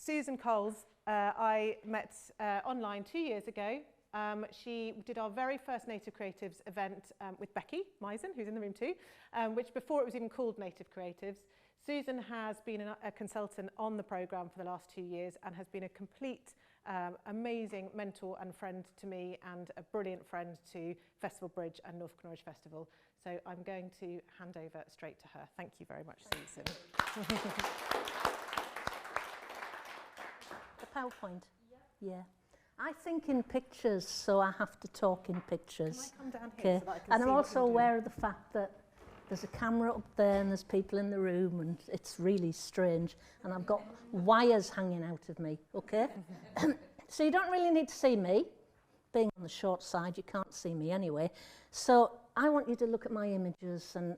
Susan Coles, I met online 2 years ago. She did our very first Native Creatives event with Becky Misen, who's in the room too, which before it was even called Native Creatives. Susan has been a consultant on the programme for the last 2 years and has been a complete, amazing mentor and friend to me, and a brilliant friend to Festival Bridge and North Norwich Festival. So I'm going to hand over straight to her. Thank you very much, Susan. The PowerPoint? Yeah. I think in pictures, so I have to talk in pictures. Can I come down here so that I can And see I'm what also you're doing? aware of the fact that there's a camera up there and there's people in the room and it's really strange. And I've got wires hanging out of me, okay? So you don't really need to see me. Being on the short side, you can't see me anyway. So I want you to look at my images, and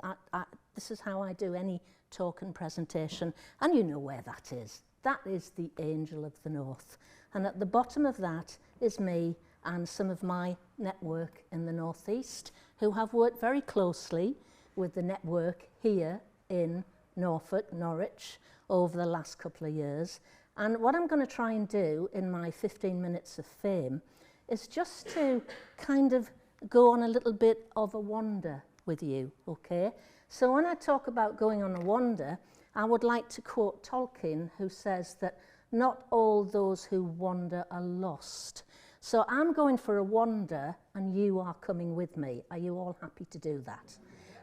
this is how I do any talk and presentation. And you know where that is. That is the Angel of the North. And at the bottom of that is me and some of my network in the Northeast, who have worked very closely with the network here in Norfolk, Norwich, over the last couple of years. And what I'm going to try and do in my 15 minutes of fame is just to kind of go on a little bit of a wander with you, okay? So when I talk about going on a wander, I would like to quote Tolkien, who says that not all those who wander are lost. So I'm going for a wander and you are coming with me. Are you all happy to do that?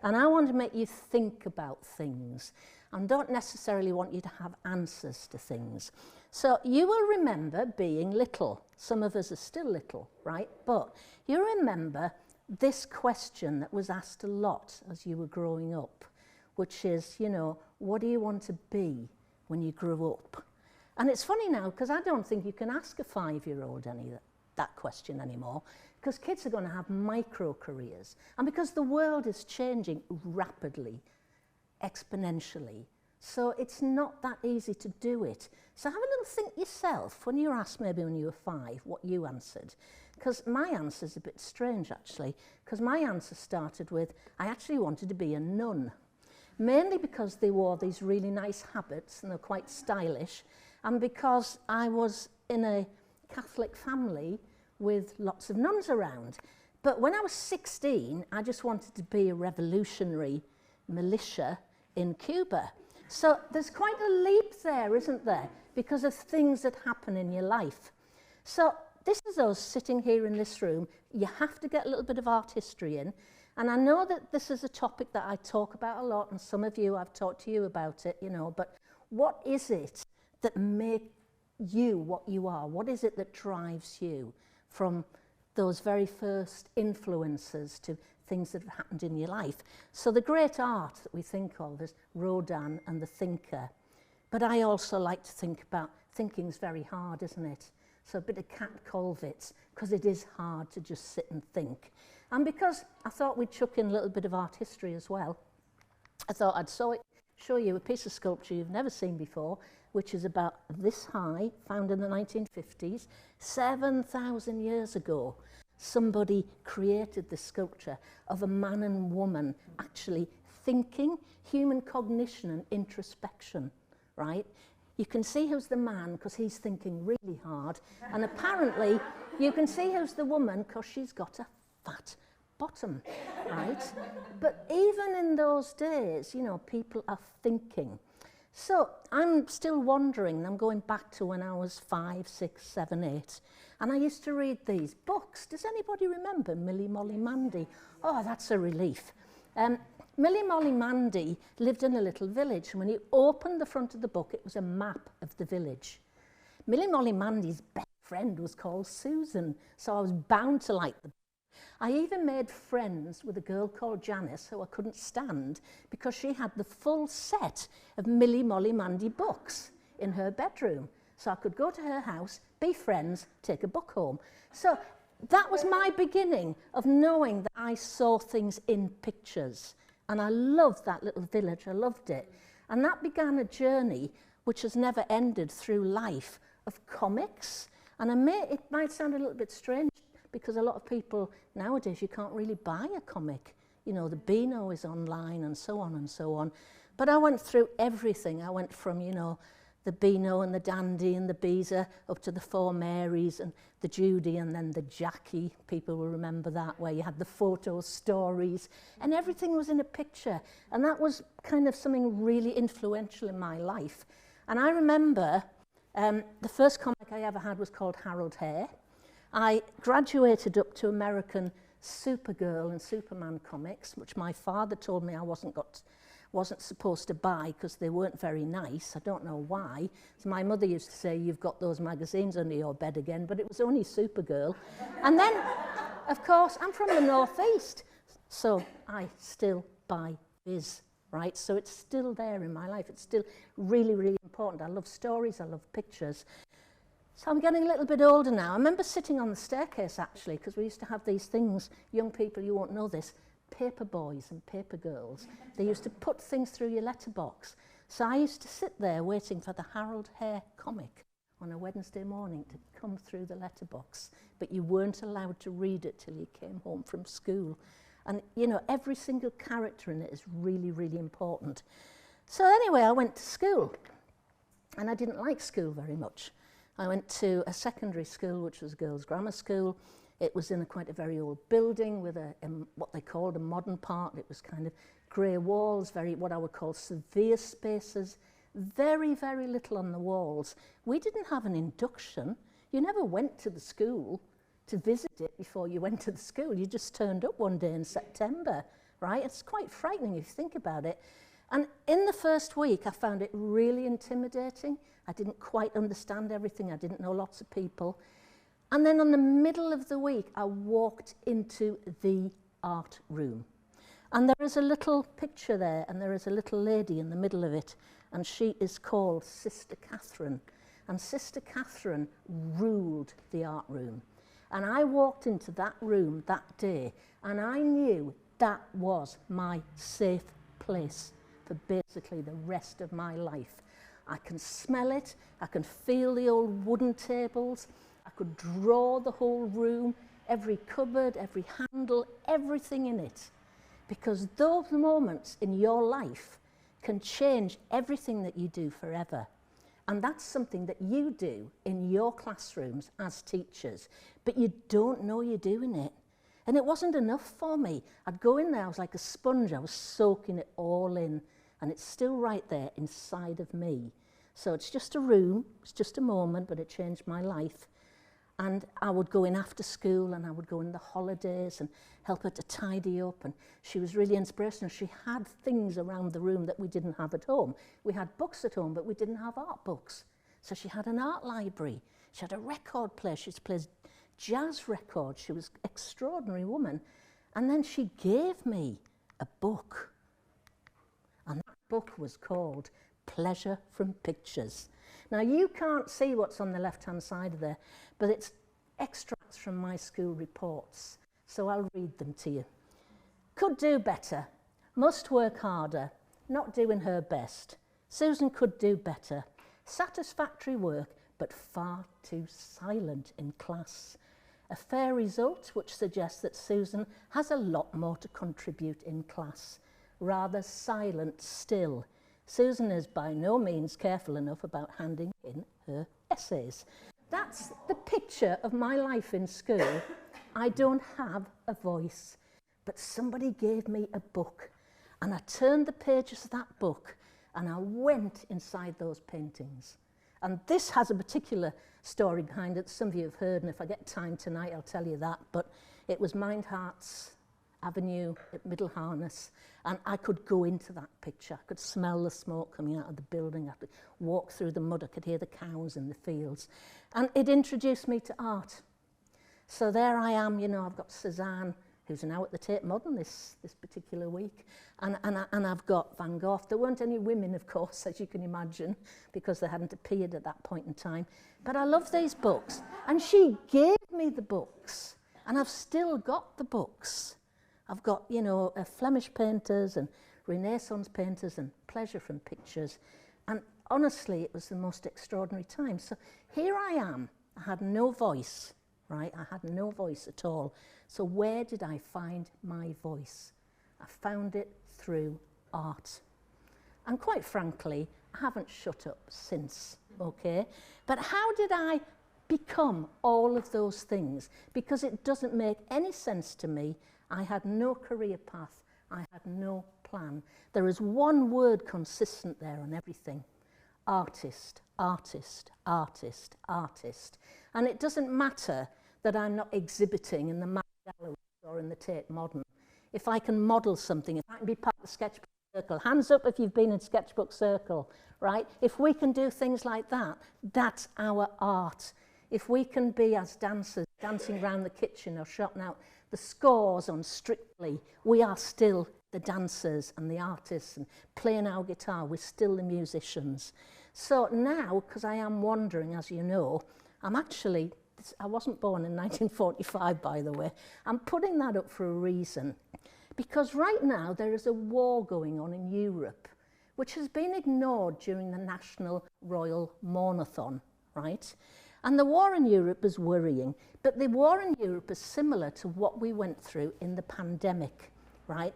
And I want to make you think about things and don't necessarily want you to have answers to things. So you will remember being little. Some of us are still little, right? But you remember this question that was asked a lot as you were growing up, which is, you know, what do you want to be when you grow up? And it's funny now, because I don't think you can ask a 5-year-old that question anymore, because kids are going to have micro careers. And because the world is changing rapidly, exponentially, so it's not that easy to do it. So have a little think yourself when you were asked, maybe when you were 5, what you answered. Because my answer is a bit strange, actually, because my answer started with, I actually wanted to be a nun. Mainly because they wore these really nice habits and they're quite stylish, and because I was in a Catholic family with lots of nuns around. But when I was 16, I just wanted to be a revolutionary militia in Cuba. So there's quite a leap there, isn't there? Because of things that happen in your life. So this is us sitting here in this room. You have to get a little bit of art history in. And I know that this is a topic that I talk about a lot, and some of you, I've talked to you about it, you know, but what is it that makes you what you are? What is it that drives you from those very first influences to things that have happened in your life? So the great art that we think of is Rodin and the thinker. But I also like to think about, thinking's very hard, isn't it? So a bit of Cat Colvitts, because it is hard to just sit and think. And because I thought we'd chuck in a little bit of art history as well, I thought I'd show you a piece of sculpture you've never seen before, which is about this high, found in the 1950s, 7,000 years ago. Somebody created this sculpture of a man and woman actually thinking, human cognition and introspection, right? You can see who's the man because he's thinking really hard, and apparently you can see who's the woman because she's got a fat bottom, right? But even in those days, you know, people are thinking. So I'm still wondering, and I'm going back to when I was 5, 6, 7, 8, and I used to read these books. Does anybody remember Millie Molly Mandy? Oh, that's a relief. Millie Molly Mandy lived in a little village, and when you opened the front of the book, it was a map of the village. Millie Molly Mandy's best friend was called Susan, so I was bound to like the book. I even made friends with a girl called Janice, who I couldn't stand, because she had the full set of Millie Molly Mandy books in her bedroom. So I could go to her house, be friends, take a book home. So that was my beginning of knowing that I saw things in pictures. And I loved that little village, I loved it. And that began a journey which has never ended through life of comics. And it might sound a little bit strange because a lot of people nowadays, you can't really buy a comic. You know, the Beano is online and so on and so on. But I went through everything. I went from, you know, the Beano and the Dandy and the Beezer, up to the Four Marys and the Judy and then the Jackie. People will remember that, where you had the photo stories and everything was in a picture. And that was kind of something really influential in my life. And I remember the first comic I ever had was called Harold Hare. I graduated up to American Supergirl and Superman comics, which my father told me I wasn't supposed to buy because they weren't very nice. I don't know why. So my mother used to say, "You've got those magazines under your bed again," but it was only Supergirl. And then, of course, I'm from the Northeast, so I still buy Viz, right? So it's still there in my life. It's still really, really important. I love stories, I love pictures. So I'm getting a little bit older now. I remember sitting on the staircase, actually, because we used to have these things, young people, you won't know this, paper boys and paper girls. They used to put things through your letterbox. So I used to sit there waiting for the Harold Hare comic on a Wednesday morning to come through the letterbox. But you weren't allowed to read it till you came home from school. And, you know, every single character in it is really, really important. So anyway, I went to school. And I didn't like school very much. I went to a secondary school, which was a girls' grammar school. It was in quite a very old building with what they called a modern part. It was kind of grey walls, very what I would call severe spaces, very, very little on the walls. We didn't have an induction. You never went to the school to visit it before you went to the school. You just turned up one day in September, right? It's quite frightening if you think about it. And in the first week, I found it really intimidating. I didn't quite understand everything. I didn't know lots of people. And then on the middle of the week, I walked into the art room. And there is a little picture there, and there is a little lady in the middle of it, and she is called Sister Catherine. And Sister Catherine ruled the art room. And I walked into that room that day, and I knew that was my safe place for basically the rest of my life. I can smell it, I can feel the old wooden tables, I could draw the whole room, every cupboard, every handle, everything in it. Because those moments in your life can change everything that you do forever. And that's something that you do in your classrooms as teachers, but you don't know you're doing it. And it wasn't enough for me. I'd go in there, I was like a sponge, I was soaking it all in. And it's still right there inside of me. So it's just a room, it's just a moment, but it changed my life. And I would go in after school and I would go in the holidays and help her to tidy up. And she was really inspirational. She had things around the room that we didn't have at home. We had books at home, but we didn't have art books. So she had an art library. She had a record player. She plays jazz records. She was an extraordinary woman. And then she gave me a book. And that book was called Pleasure from Pictures. Now, you can't see what's on the left-hand side of there, but it's extracts from my school reports. So I'll read them to you. Could do better. Must work harder. Not doing her best. Susan could do better. Satisfactory work, but far too silent in class. A fair result, which suggests that Susan has a lot more to contribute in class. Rather silent still. Susan is by no means careful enough about handing in her essays. That's the picture of my life in school. I don't have a voice, but somebody gave me a book, and I turned the pages of that book, and I went inside those paintings. And this has a particular story behind it. Some of you have heard, and if I get time tonight, I'll tell you that. But it was Mindhart's Avenue at Middle Harness, and I could go into that picture. I could smell the smoke coming out of the building. I could walk through the mud. I could hear the cows in the fields. And it introduced me to art. So there I am, you know, I've got Cézanne, who's now at the Tate Modern this particular week, and I've got Van Gogh. There weren't any women, of course, as you can imagine, because they hadn't appeared at that point in time. But I love these books. And she gave me the books, and I've still got the books. I've got, you know, Flemish painters and Renaissance painters and Pleasure from Pictures. And honestly, it was the most extraordinary time. So here I am. I had no voice, right? I had no voice at all. So where did I find my voice? I found it through art. And quite frankly, I haven't shut up since, okay? But how did I become all of those things? Because it doesn't make any sense to me. I had no career path. I had no plan. There is one word consistent there on everything. Artist, artist, artist, artist. And it doesn't matter that I'm not exhibiting in the Met Gallery or in the Tate Modern. If I can model something, if I can be part of the sketchbook circle, hands up if you've been in sketchbook circle, right? If we can do things like that, that's our art. If we can be as dancers, dancing around the kitchen or shouting out the scores on Strictly, we are still the dancers and the artists, and playing our guitar, we're still the musicians. So now, because I am wandering, as you know, I wasn't born in 1945, by the way. I'm putting that up for a reason. Because right now, there is a war going on in Europe, which has been ignored during the National Royal Mournathon, right? And the war in Europe is worrying. But the war in Europe is similar to what we went through in the pandemic, right?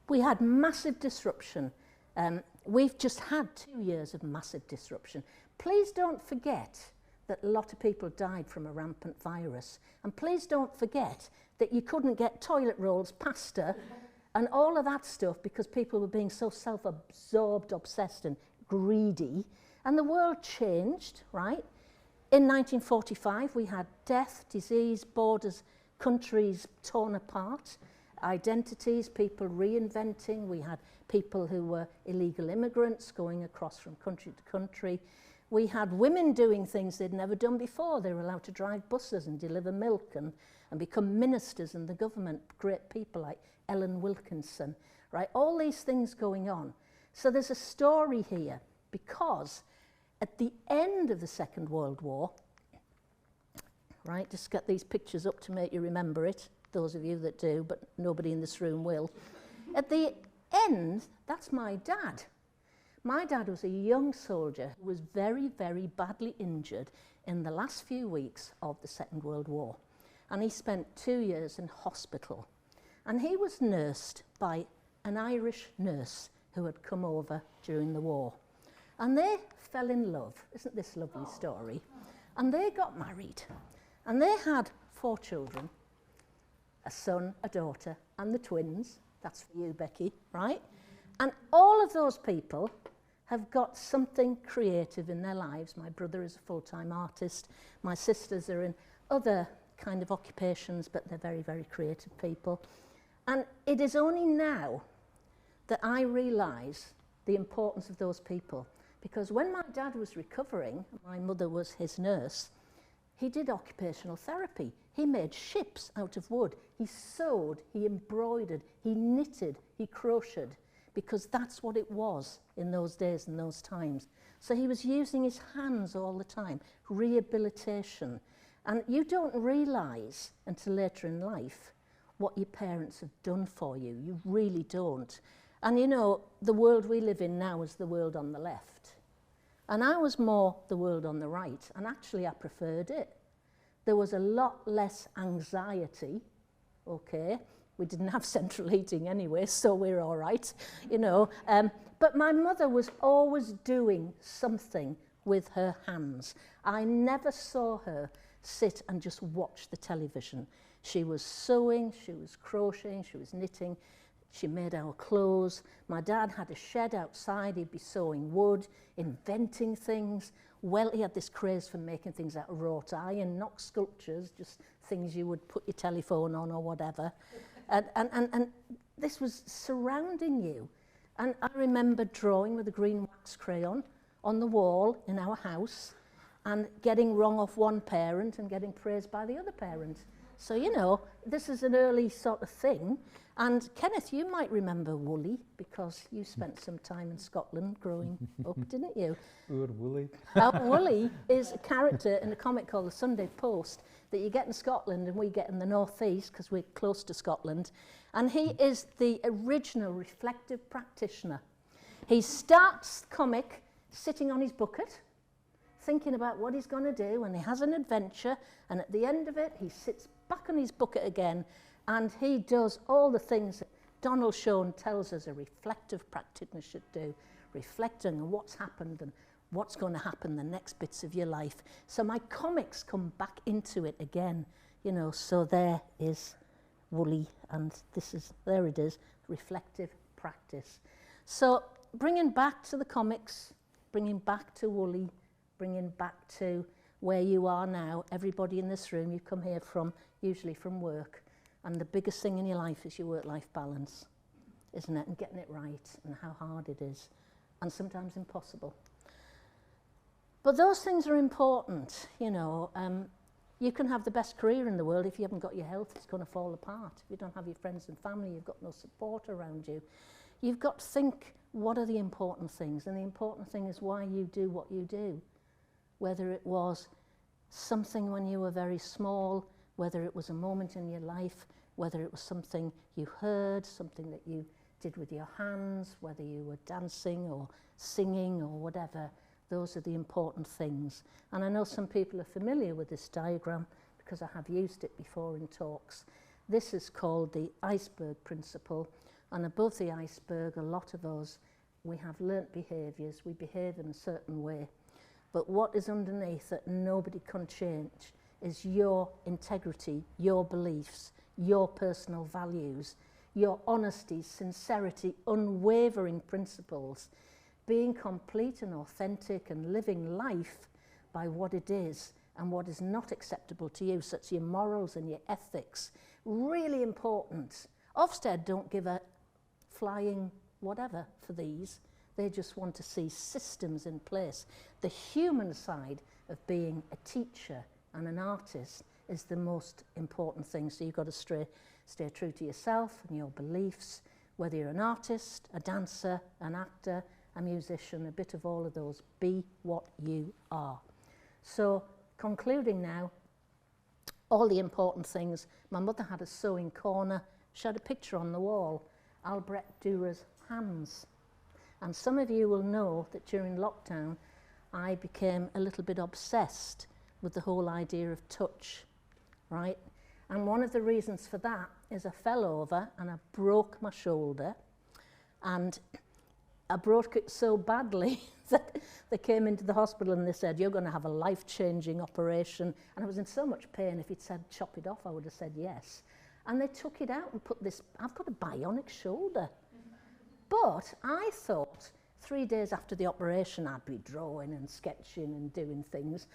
We had massive disruption. We've just had 2 years of massive disruption. Please don't forget that a lot of people died from a rampant virus. And please don't forget that you couldn't get toilet rolls, pasta, and all of that stuff because people were being so self-absorbed, obsessed, and greedy. And the world changed, right? In 1945, we had death, disease, borders, countries torn apart, identities, people reinventing. We had people who were illegal immigrants going across from country to country. We had women doing things they'd never done before. They were allowed to drive buses and deliver milk and become ministers in the government, great people like Ellen Wilkinson, right? All these things going on. So there's a story here because at the end of the Second World War, right, just get these pictures up to make you remember it, those of you that do, but nobody in this room will. At the end, that's my dad. My dad was a young soldier who was very, very badly injured in the last few weeks of the Second World War. And he spent 2 years in hospital. And he was nursed by an Irish nurse who had come over during the war. And they fell in love. Isn't this a lovely story? And they got married. And they had 4 children, a son, a daughter, and the twins. That's for you, Becky, right? And all of those people have got something creative in their lives. My brother is a full-time artist. My sisters are in other kind of occupations, but they're very, very creative people. And it is only now that I realise the importance of those people. Because when my dad was recovering, my mother was his nurse, he did occupational therapy. He made ships out of wood. He sewed, he embroidered, he knitted, he crocheted, because that's what it was in those days and those times. So he was using his hands all the time, rehabilitation. And you don't realise until later in life what your parents have done for you. You really don't. And you know, the world we live in now is the world on the left. And I was more the world on the right, and actually I preferred it. There was a lot less anxiety, okay? We didn't have central heating anyway, so we're all right, you know. But my mother was always doing something with her hands. I never saw her sit and just watch the television. She was sewing, she was crocheting, she was knitting, she made our clothes. My dad had a shed outside, he'd be sewing wood, inventing things. Well, he had this craze for making things out of wrought iron, not sculptures, just things you would put your telephone on or whatever. And this was surrounding you. And I remember drawing with a green wax crayon on the wall in our house and getting wrong off one parent and getting praised by the other parent. So, you know, this is an early sort of thing. And Kenneth, you might remember Wooly because you spent some time in Scotland growing up, didn't you? Wooly. Wooly is a character in a comic called The Sunday Post that you get in Scotland and we get in the North East because we're close to Scotland. And he is the original reflective practitioner. He starts the comic sitting on his bucket, thinking about what he's going to do, and he has an adventure, and at the end of it, he sits back on his bucket again, and he does all the things that Donald Schoen tells us a reflective practitioner should do, reflecting on what's happened and what's going to happen the next bits of your life. So my comics come back into it again, you know, so there is Woolly, and there it is, reflective practice. So bringing back to the comics, bringing back to Woolly, bringing back to where you are now, everybody in this room, you come here usually from work, and the biggest thing in your life is your work-life balance, isn't it? And getting it right, and how hard it is, and sometimes impossible. But those things are important, you know. You can have the best career in the world. If you haven't got your health, it's going to fall apart. If you don't have your friends and family, you've got no support around you. You've got to think, what are the important things? And the important thing is why you do what you do. Whether it was something when you were very small, whether it was a moment in your life, whether it was something you heard, something that you did with your hands, whether you were dancing or singing or whatever. Those are the important things. And I know some people are familiar with this diagram because I have used it before in talks. This is called the iceberg principle. And above the iceberg, a lot of us, we have learnt behaviours. We behave in a certain way. But what is underneath that nobody can change is your integrity, your beliefs, your personal values, your honesty, sincerity, unwavering principles, being complete and authentic and living life by what it is and what is not acceptable to you, such as your morals and your ethics. Really important. Ofsted don't give a flying whatever for these. They just want to see systems in place. The human side of being a teacher and an artist is the most important thing. So you've got to stay true to yourself and your beliefs, whether you're an artist, a dancer, an actor, a musician, a bit of all of those. Be what you are. So concluding now, all the important things. My mother had a sewing corner. She had a picture on the wall, Albrecht Dürer's hands. And some of you will know that during lockdown, I became a little bit obsessed with the whole idea of touch, right? And one of the reasons for that is I fell over and I broke my shoulder, and I broke it so badly that they came into the hospital and they said, you're going to have a life-changing operation. And I was in so much pain. If he'd said, chop it off, I would have said yes. And they took it out and put this, I've got a bionic shoulder. But I thought 3 days after the operation, I'd be drawing and sketching and doing things.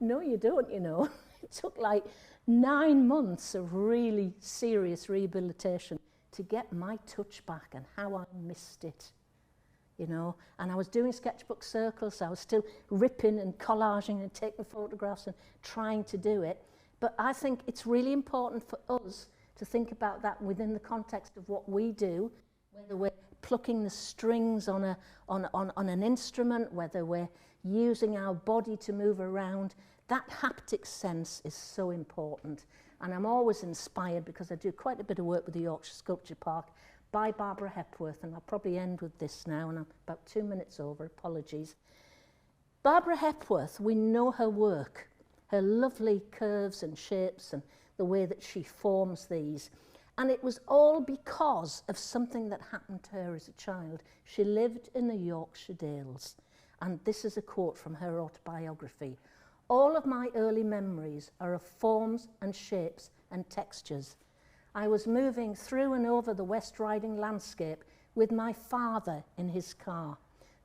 No, you don't, you know. It took like 9 months of really serious rehabilitation to get my touch back, and how I missed it. You know, and I was doing sketchbook circles, so I was still ripping and collaging and taking photographs and trying to do it. But I think it's really important for us to think about that within the context of what we do, whether we're plucking the strings on an instrument, whether we're using our body to move around. That haptic sense is so important. And I'm always inspired, because I do quite a bit of work with the Yorkshire Sculpture Park, by Barbara Hepworth, and I'll probably end with this now, and I'm about 2 minutes over, apologies. Barbara Hepworth, we know her work, her lovely curves and shapes and the way that she forms these. And it was all because of something that happened to her as a child. She lived in the Yorkshire Dales, and this is a quote from her autobiography. All of my early memories are of forms and shapes and textures. I was moving through and over the West Riding landscape with my father in his car.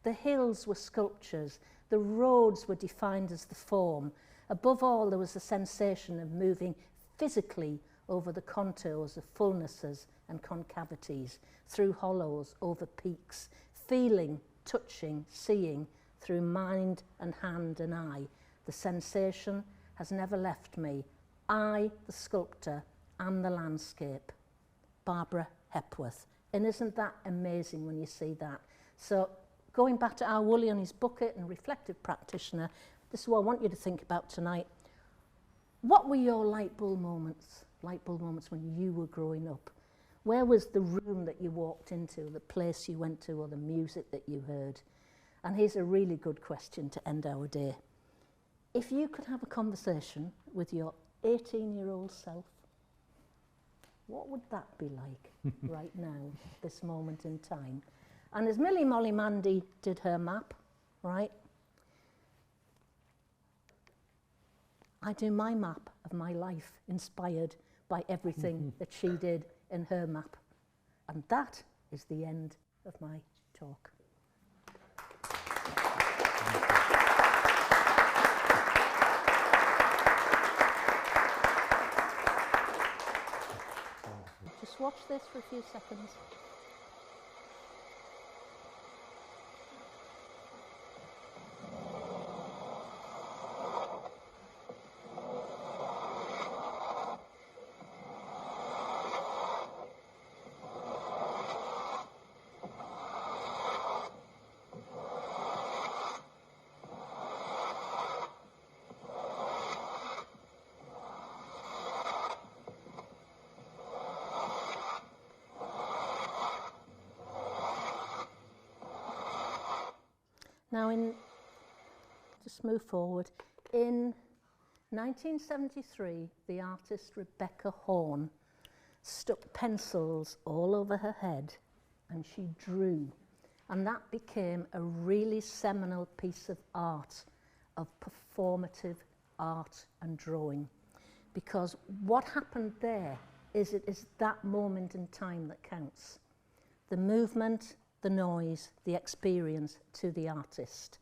The hills were sculptures, the roads were defined as the form. Above all, there was the sensation of moving physically over the contours of fullnesses and concavities, through hollows, over peaks, feeling, touching, seeing, through mind and hand and eye. The sensation has never left me. I, the sculptor, and the landscape. Barbara Hepworth. And isn't that amazing when you see that? So going back to our Woolly on his bucket and reflective practitioner, this is what I want you to think about tonight. What were your light bulb moments when you were growing up? Where was the room that you walked into, the place you went to, or the music that you heard? And here's a really good question to end our day. If you could have a conversation with your 18-year-old self, what would that be like right now, this moment in time? And as Millie Molly Mandy did her map, right, I do my map of my life inspired by everything that she did in her map. And that is the end of my talk. Just watch this for a few seconds. Now, just move forward. In 1973, the artist Rebecca Horn stuck pencils all over her head and she drew. And that became a really seminal piece of art, of performative art and drawing. Because what happened there is it is that moment in time that counts. The movement, the noise, the experience to the artist.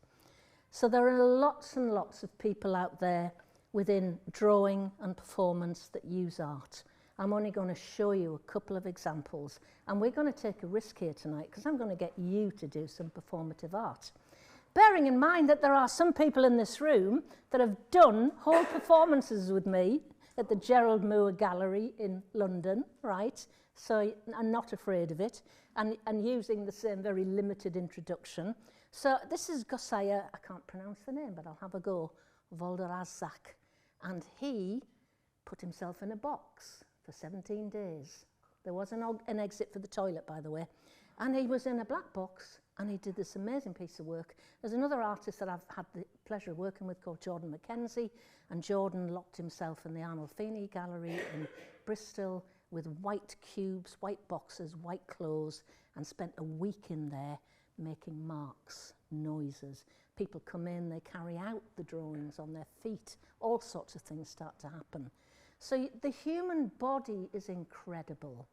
So there are lots and lots of people out there within drawing and performance that use art. I'm only going to show you a couple of examples, and we're going to take a risk here tonight because I'm going to get you to do some performative art. Bearing in mind that there are some people in this room that have done whole performances with me at the Gerald Moore Gallery in London, right? So I'm not afraid of it, and using the same very limited introduction. So this is Gosaya, I can't pronounce the name, but I'll have a go, Volderazak. And he put himself in a box for 17 days. There was an exit for the toilet, by the way. And he was in a black box, and he did this amazing piece of work. There's another artist that I've had the pleasure of working with called Jordan Mackenzie, and Jordan locked himself in the Arnold Feeney Gallery in Bristol with white cubes, white boxes, white clothes, and spent a week in there making marks, noises. People come in, they carry out the drawings on their feet, all sorts of things start to happen. So the human body is incredible.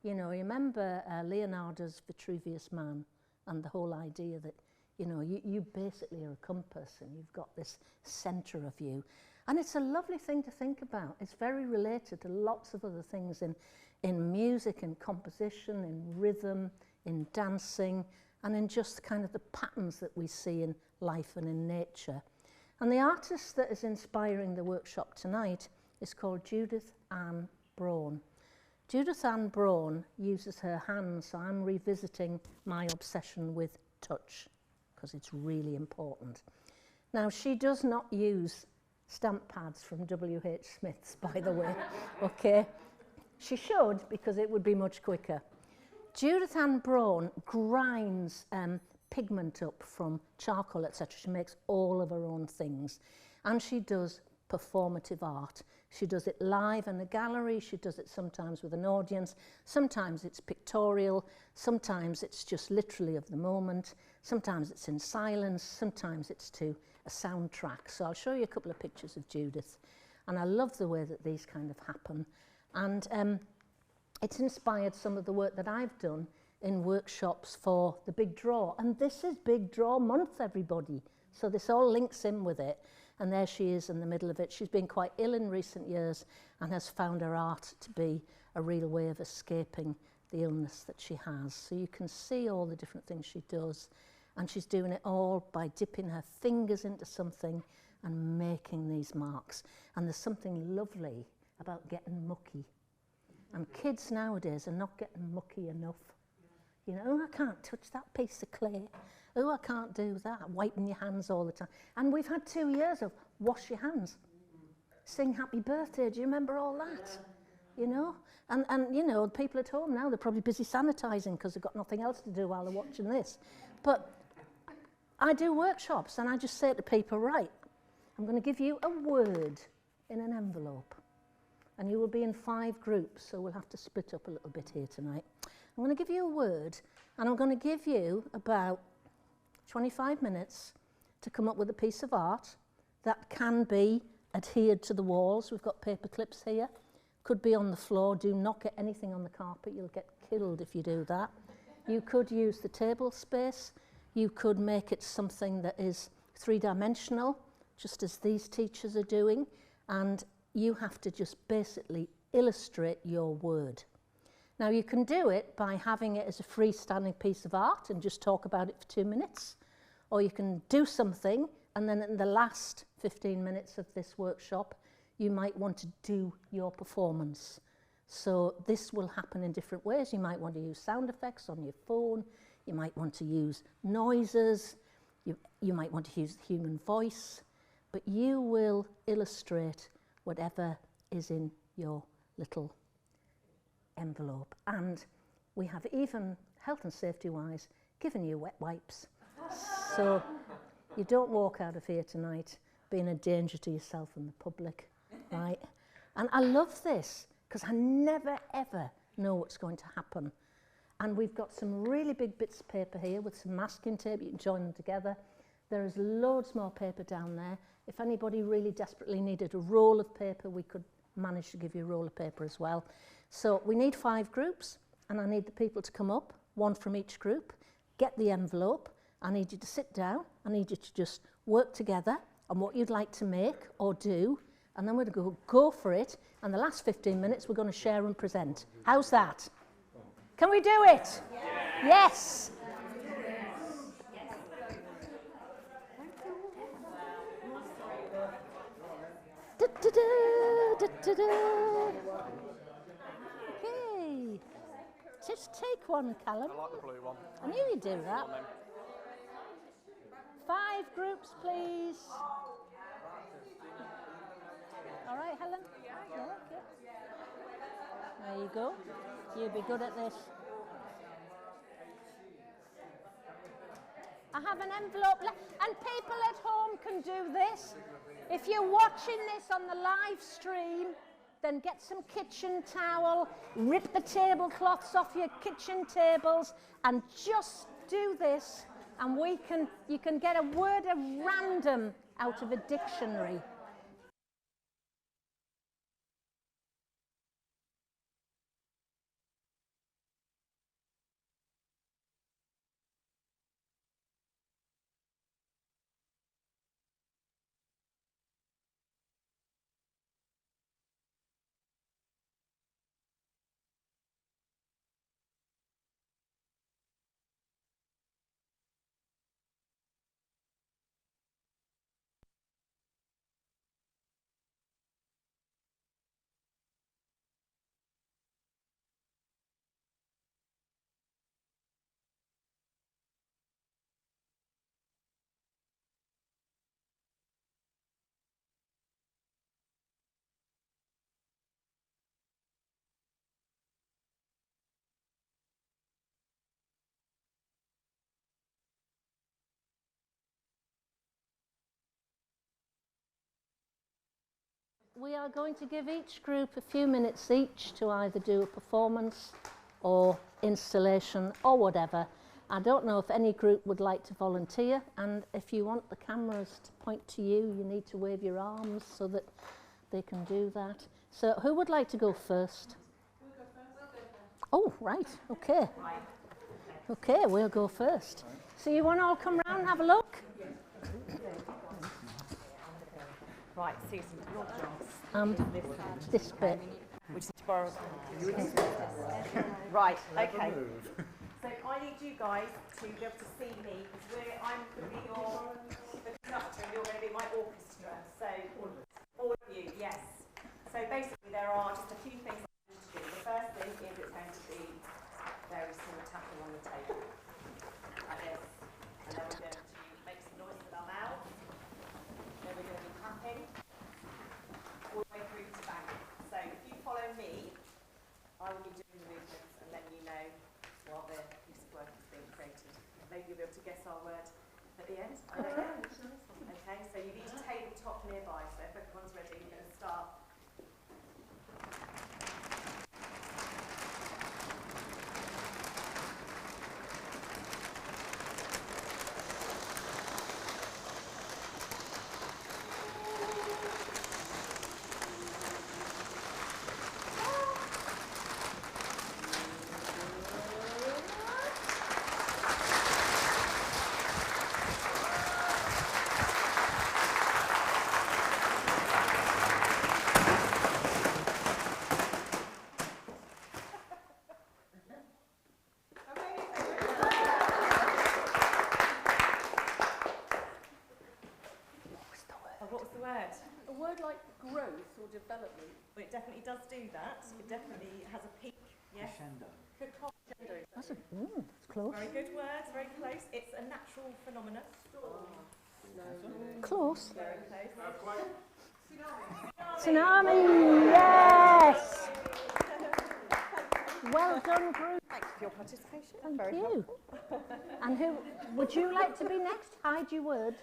You know, you remember Leonardo's Vitruvius Man and the whole idea that, you know, you basically are a compass and you've got this center of you. And it's a lovely thing to think about. It's very related to lots of other things in music, in composition, in rhythm, in dancing, and in just kind of the patterns that we see in life and in nature. And the artist that is inspiring the workshop tonight is called Judith Ann Braun. Judith Ann Braun uses her hands, so I'm revisiting my obsession with touch, because it's really important. Now, she does not use stamp pads from W.H. Smith's, by the way, okay? She should, because it would be much quicker. Judith Ann Braun grinds pigment up from charcoal, etc. She makes all of her own things. And she does performative art. She does it live in a gallery, she does it sometimes with an audience, sometimes it's pictorial, sometimes it's just literally of the moment, sometimes it's in silence, sometimes it's to a soundtrack. So I'll show you a couple of pictures of Judith, and I love the way that these kind of happen. And it's inspired some of the work that I've done in workshops for the Big Draw. And this is Big Draw Month, everybody. So this all links in with it. And there she is in the middle of it. She's been quite ill in recent years and has found her art to be a real way of escaping the illness that she has. So you can see all the different things she does. And she's doing it all by dipping her fingers into something and making these marks. And there's something lovely about getting mucky. And kids nowadays are not getting mucky enough. You know, oh, I can't touch that piece of clay. Oh, I can't do that. Wiping your hands all the time. And we've had 2 years of wash your hands. Sing happy birthday. Do you remember all that? You know? And you know, people at home now, they're probably busy sanitising because they've got nothing else to do while they're watching this. But I do workshops and I just say to people, right, I'm going to give you a word in an envelope. and you will be in 5 groups, so we'll have to split up a little bit here tonight. I'm going to give you a word, and I'm going to give you about 25 minutes to come up with a piece of art that can be adhered to the walls. We've got paper clips here. Could be on the floor. Do not get anything on the carpet. You'll get killed if you do that. You could use the table space. You could make it something that is 3-dimensional, just as these teachers are doing, and you have to just basically illustrate your word. Now you can do it by having it as a freestanding piece of art and just talk about it for 2 minutes, or you can do something and then in the last 15 minutes of this workshop you might want to do your performance. So this will happen in different ways. You might want to use sound effects on your phone, you might want to use noises, you might want to use the human voice, but you will illustrate whatever is in your little envelope. And we have, even health and safety wise, given you wet wipes. So you don't walk out of here tonight being a danger to yourself and the public, right? And I love this because I never ever know what's going to happen. And we've got some really big bits of paper here with some masking tape. You can join them together. There is loads more paper down there. If anybody really desperately needed a roll of paper, we could manage to give you a roll of paper as well. So we need 5 groups, and I need the people to come up, 1 from each group, get the envelope. I need you to sit down. I need you to just work together on what you'd like to make or do, and then we're going to go for it. And the last 15 minutes, we're going to share and present. How's that? Can we do it? Yes. Da, da, da, da, da, da. Okay. Just take one, Callum. I like the blue one. I knew you'd do that. 5 groups, please. All right, Helen? Yeah, okay. There you go. You'll be good at this. I have an envelope left, and people at home can do this. If you're watching this on the live stream, then get some kitchen towel, rip the tablecloths off your kitchen tables, and just do this, and you can get a word at random out of a dictionary. We are going to give each group a few minutes each to either do a performance or installation or whatever. I don't know if any group would like to volunteer, and if you want the cameras to point to you, you need to wave your arms so that they can do that. So who would like to go first? We'll go first. Oh, right, okay. Okay, we'll go first. So you want to all come round and have a look? Right, Susan, your jobs. This bit. Which is to borrow. Right, okay. So I need you guys to be able to see me, because I'm going to be the conductor and you're going to be my orchestra. So all of you, yes. So basically there are just a few things I need to do. The first thing is it's going to be very small tapping on the table, like this. And then we're going to make some noise with our mouths. Then we're going to be clapping all the way through to back. So if you follow me, I will be doing the movements and letting you know while the piece of work is being created. Maybe you'll be able to guess our word at the end. I don't know. Okay, so you've each tabletop nearby, so if everyone's ready, we're going to start. word. A word like growth or development. Well, it definitely does do that. It definitely has a peak. Yes. That's close. Very good word, very close. It's a natural phenomenon. Close. Very close. Tsunami, yes! Well done, group. Thank you for your participation. Thank very you. And who would you like to be next? Hide your word.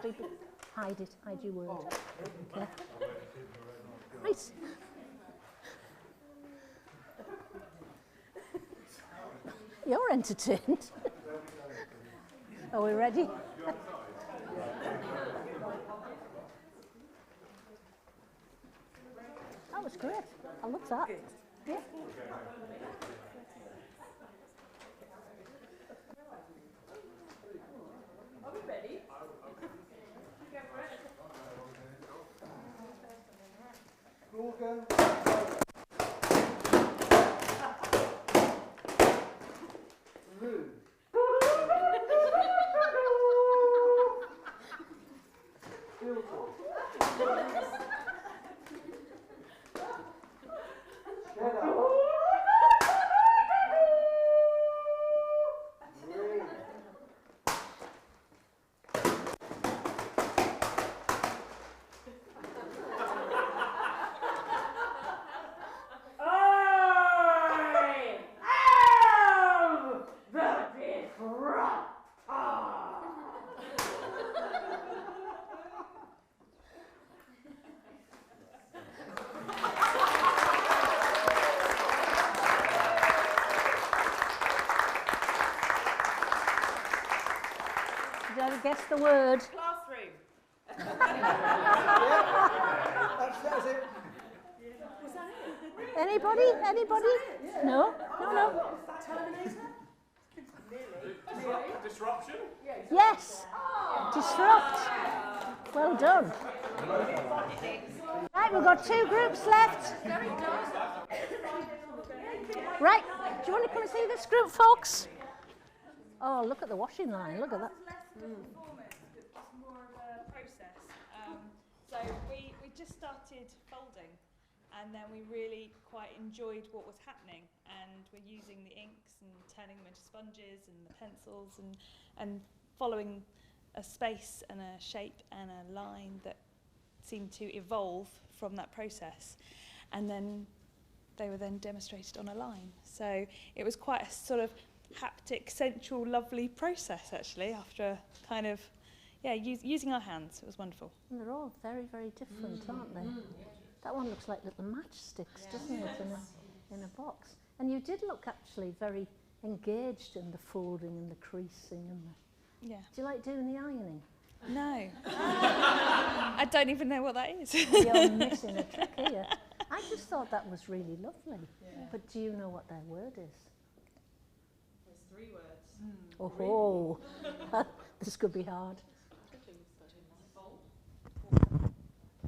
People, hide it. Hide your word. Okay. Right. You're entertained. Are we ready? That was great. I love that. Yeah. Are we ready? Did I guess the word? Classroom. That's it. Anybody? Anybody? No? No, no. Disruption? Yes. Disrupt. Well done. Right, we've got 2 groups left. Right, do you want to come and see this group, folks? Oh, look at the washing line. Look at that. Performance, it's more of a process. So we just started folding, and then we really quite enjoyed what was happening, and we're using the inks and turning them into sponges and the pencils and following a space and a shape and a line that seemed to evolve from that process, and then they were then demonstrated on a line. So it was quite a sort of haptic, sensual, lovely process actually, after kind of, using our hands. It was wonderful. And they're all very, very different, aren't they? That one looks like little matchsticks, doesn't it, in a box. And you did look actually very engaged in the folding and the creasing and the... Yeah. Do you like doing the ironing? No. I don't even know what that is. You're missing a trick here. I just thought that was really lovely. Yeah. But do you know what their word is? There's 3 words. Oh, this could be hard.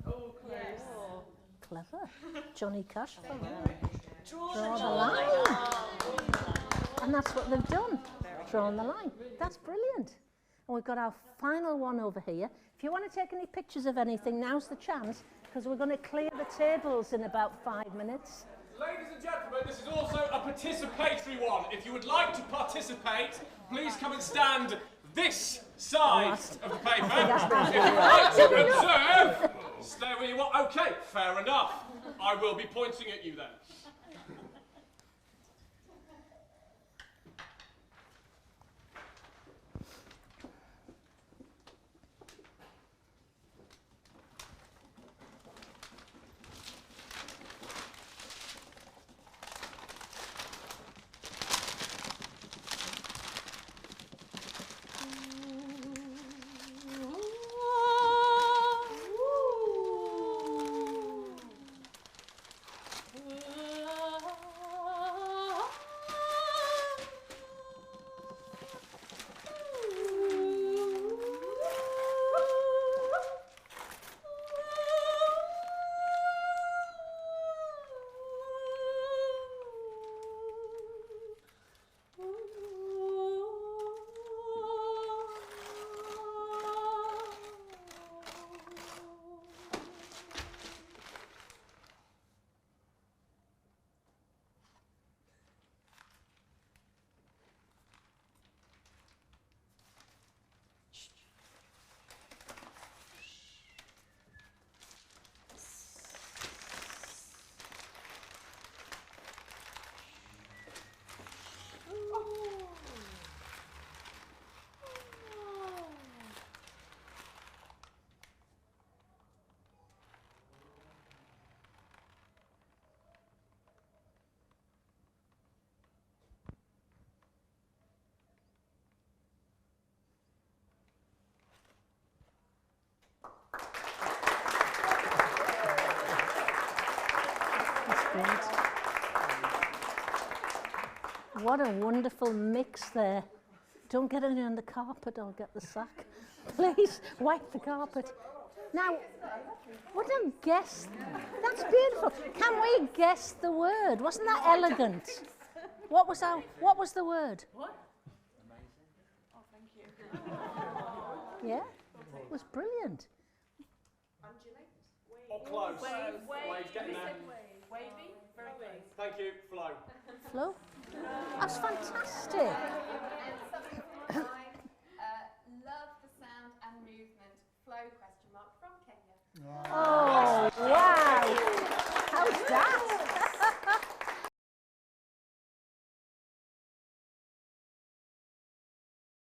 Oh, close. Clever. Johnny Cash. Draw the line. And that's what they've done. Drawn the line. That's brilliant. And we've got our final one over here. If you want to take any pictures of anything, now's the chance, because we're going to clear the tables in about 5 minutes. Ladies and gentlemen, this is also a participatory one. If you would like to participate, please come and stand this side of the paper. If you would like to observe, stay where you are. Okay, fair enough. I will be pointing at you then. What a wonderful mix there. Don't get any on the carpet, I'll get the sack. Please, wipe the carpet. Now, what a guess. That's beautiful. Can we guess the word? Wasn't that elegant? What was the word? What? Oh, thank you. Yeah, it was brilliant. Undulate? Or close. Wave. Waves, getting there. Wavy? Very close. Thank you, flow. Flo? That's fantastic. And something like love the sound and movement. Flow ? From Kenya. Oh,